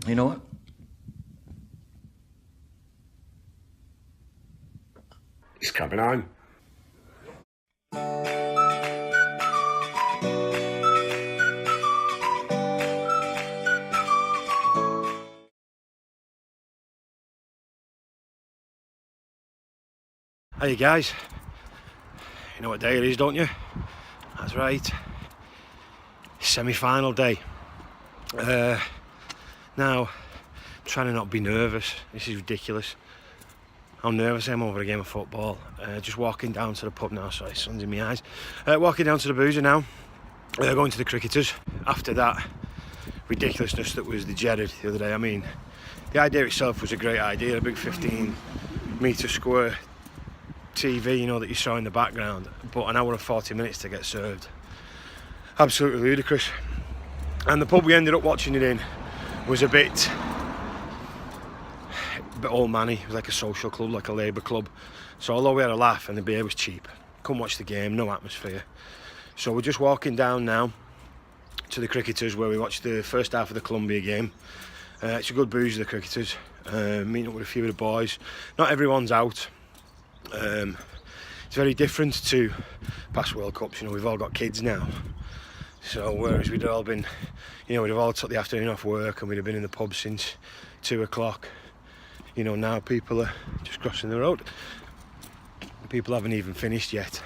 You know what? It's coming on. Hey guys, you know what day it is, don't you? That's right, semi-final day. Now, I'm trying to not be nervous. This is ridiculous. How nervous I am over a game of football. Just walking down to the pub now, sorry, sun's in my eyes. Walking down to the boozer now, going to the cricketers. After that ridiculousness that was the Jeddah the other day, I mean, the idea itself was a great idea, a big 15-metre square TV, you know, that you saw in the background, but an hour and 40 minutes to get served. Absolutely ludicrous. And the pub we ended up watching it in was a bit old manny. It was like a social club, like a labour club. So although we had a laugh and the beer was cheap, couldn't watch the game, no atmosphere. So we're just walking down now to the cricketers where we watched the first half of the Colombia game. It's a good booze, the cricketers. Meeting up with a few of the boys. Not everyone's out. It's very different to past World Cups, you know, we've all got kids now. So whereas we'd all been, you know, we'd have all took the afternoon off work and we'd have been in the pub since 2 o'clock. You know, now people are just crossing the road. People haven't even finished yet.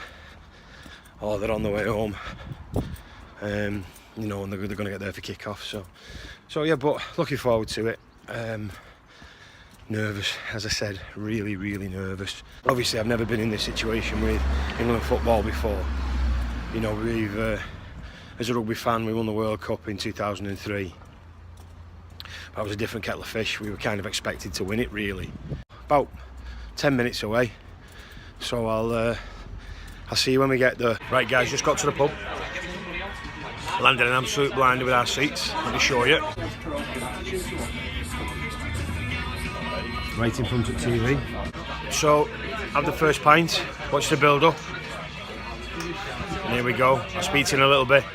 Or they're on the way home. You know, and they're going to get there for kick-off. So yeah, but looking forward to it. Nervous, as I said, really, really nervous. Obviously, I've never been in this situation with England football before. You know, we've, as a rugby fan, we won the World Cup in 2003. That was a different kettle of fish. We were kind of expected to win it, really. About 10 minutes away. So I'll see you when we get there. Right, guys, just got to the pub. Landed an absolute blinder with our seats. Let me show you. Right in front of TV. So, have the first pint, watch the build up. And here we go. I'll speak to you in a little bit.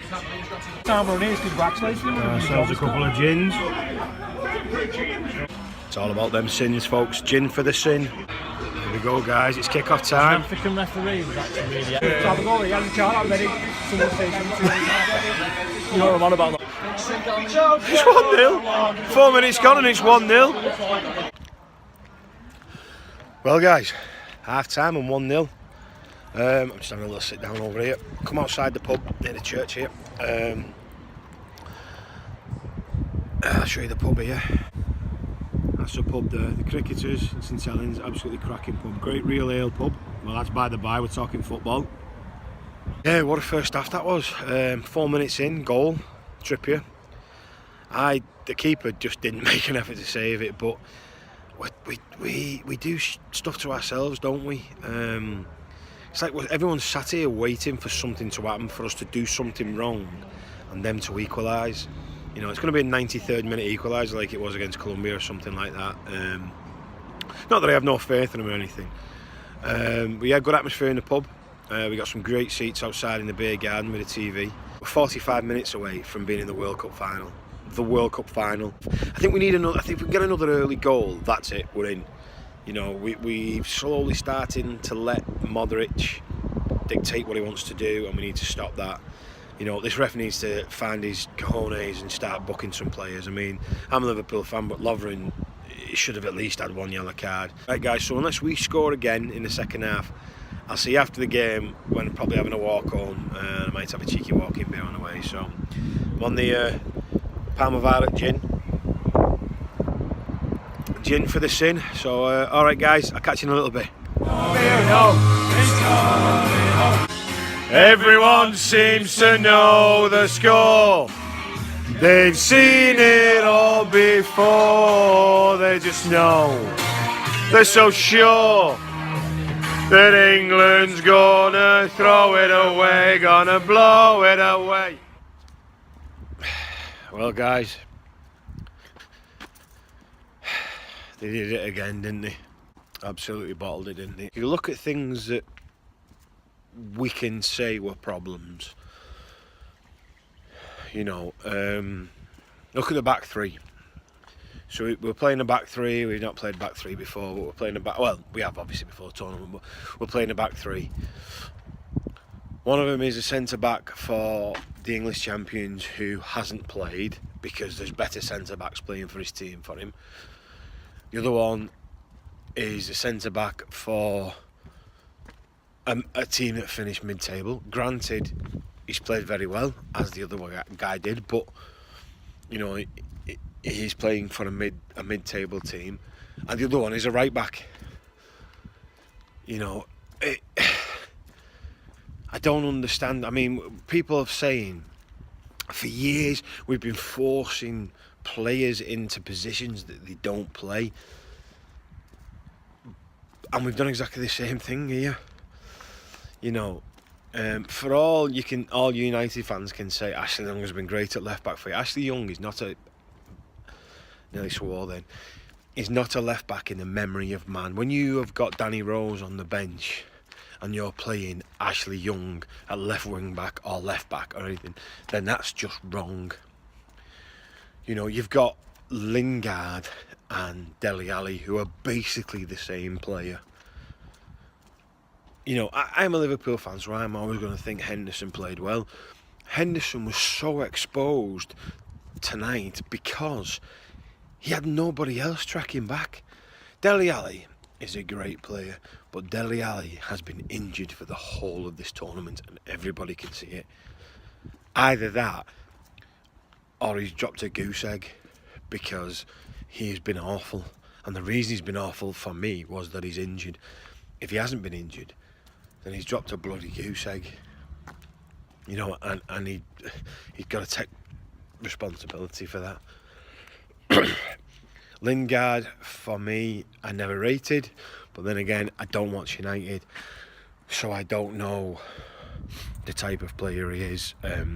Ourselves a couple of gins. It's all about them sins, folks. Gin for the sin. Here we go, guys. It's kick-off time. African referee was actually really. You know what I'm on about that? It's 1-0. 4 minutes gone and it's 1-0. Well, guys, half time and 1-0. I'm just having a little sit down over here. Come outside the pub near the church here. I'll show you the pub here. That's the pub there, the Cricketers in St Helens, absolutely cracking pub. Great real ale pub. Well, that's by the by, we're talking football. Yeah, what a first half that was. 4 minutes in, goal, Trippier. The keeper just didn't make an effort to save it, but we do stuff to ourselves, don't we? It's like everyone's sat here waiting for something to happen, for us to do something wrong and them to equalise. You know, it's going to be a 93rd minute equaliser like it was against Colombia or something like that. Not that I have no faith in them or anything. We had good atmosphere in the pub. We got some great seats outside in the beer garden with a TV. We're 45 minutes away from being in the World Cup final. The World Cup final. I think we need another. I think if we can get another early goal, that's it. We're in. You know, we're slowly starting to let Modric dictate what he wants to do, and we need to stop that. You know, this ref needs to find his cojones and start booking some players. I mean, I'm a Liverpool fan, but Lovren should have at least had 1 yellow card. Right, guys, so unless we score again in the second half, I'll see you after the game when I'm probably having a walk home. I might have a cheeky walk-in beer on the way. So, I'm on the Palmer Violet gin. Gin for the sin. So, alright, guys, I'll catch you in a little bit. Everyone seems to know the score. They've seen it all before. They just know. They're so sure that England's gonna throw it away, gonna blow it away. Well, guys, they did it again, didn't they? Absolutely bottled it, didn't they? You look at things that we can say were problems. You know, look at the back three. So we're playing a back three. We've not played back three before, but we're playing a back. Well, we have obviously before the tournament, but we're playing a back three. One of them is a centre back for the English champions who hasn't played because there's better centre backs playing for his team for him. The other one is a centre back for a team that finished mid-table. Granted, he's played very well as the other guy did, but you know he's playing for a mid-table team, and the other one is a right back. You know, I don't understand. I mean, people are saying for years we've been forcing players into positions that they don't play, and we've done exactly the same thing here. You know, for all United fans can say Ashley Young has been great at left back for you. Ashley Young is not nearly swore then. He's not a left back in the memory of man. When you have got Danny Rose on the bench and you're playing Ashley Young at left wing back or left back or anything, then that's just wrong. You know, you've got Lingard and Dele Alli who are basically the same player. You know, I'm a Liverpool fan, so I'm always going to think Henderson played well. Henderson was so exposed tonight because he had nobody else tracking back. Dele Alli is a great player, but Dele Alli has been injured for the whole of this tournament and everybody can see it. Either that or he's dropped a goose egg because he has been awful. And the reason he's been awful for me was that he's injured. If he hasn't been injured, then he's dropped a bloody goose egg. You know, and he's got to take responsibility for that. Lingard, for me, I never rated, but then again, I don't watch United, so I don't know the type of player he is. A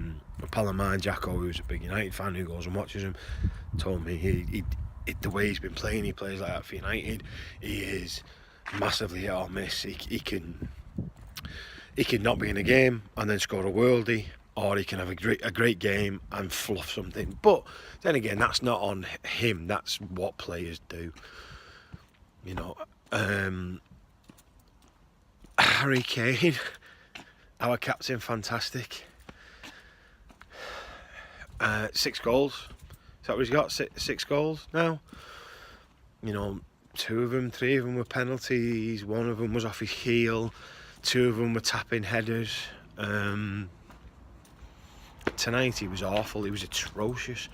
pal of mine, Jacko, who's a big United fan, who goes and watches him, told me he the way he's been playing, he plays like that for United. He is massively hit or miss. He can not be in a game and then score a worldie, or he can have a great game and fluff something. But then again, that's not on him. That's what players do. You know, Harry Kane, our captain, fantastic. 6 goals. Is that what he's got? Six goals now. You know, 3 of them were penalties. 1 of them was off his heel. 2 of them were tapping headers. Tonight he was awful. He was atrocious.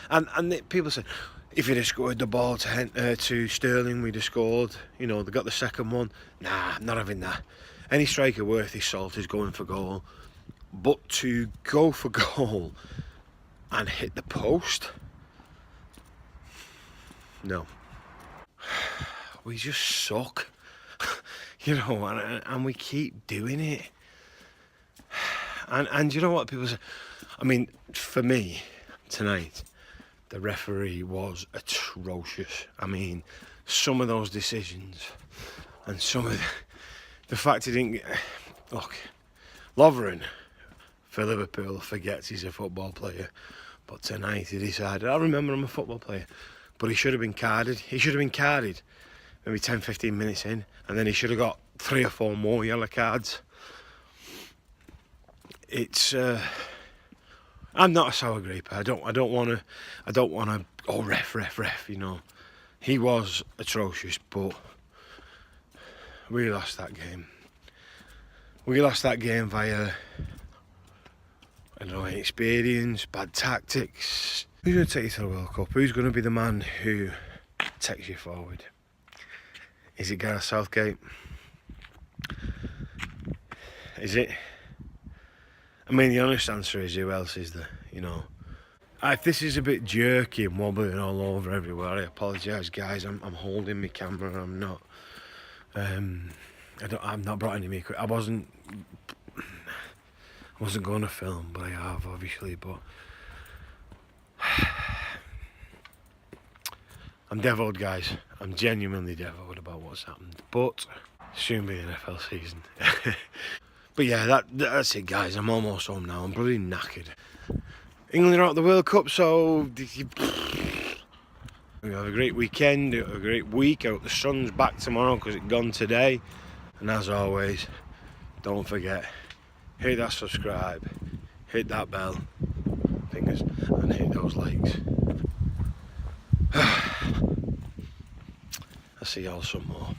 And people said, if he'd have scored the ball to Sterling, we'd have scored. You know, they got the second one. Nah, I'm not having that. Any striker worth his salt is going for goal. But to go for goal and hit the post, no. We just suck. You know, and we keep doing it. And you know what people say? I mean, for me, tonight, the referee was atrocious. I mean, some of those decisions and some of the fact he didn't... Look, Lovren, for Liverpool, forgets he's a football player. But tonight he decided, I remember I'm a football player. But he should have been carded. He should have been carded maybe 10, 15 minutes in. And then he should have got 3 or 4 more yellow cards. It's... I'm not a sour graper. I don't want to. Oh, ref. You know, he was atrocious, but we lost that game. We lost that game via, I don't know, inexperience, bad tactics. Who's going to take you to the World Cup? Who's going to be the man who takes you forward? Is it Gareth Southgate? Is it? I mean, the honest answer is, who else is there, you know? If this is a bit jerky and wobbling all over everywhere, I apologise, guys. I'm holding my camera. I'm not. I've not brought any makeup. I wasn't going to film, but I have, obviously. But I'm deviled, guys. I'm genuinely deviled about what's happened. But soon be NFL season. But yeah, that's it, guys. I'm almost home now. I'm bloody knackered. England are out of the World Cup, so We have a great weekend, a great week. I hope the sun's back tomorrow because it's gone today. And as always, don't forget, hit that subscribe, hit that bell, fingers, and hit those likes. I'll see y'all some more.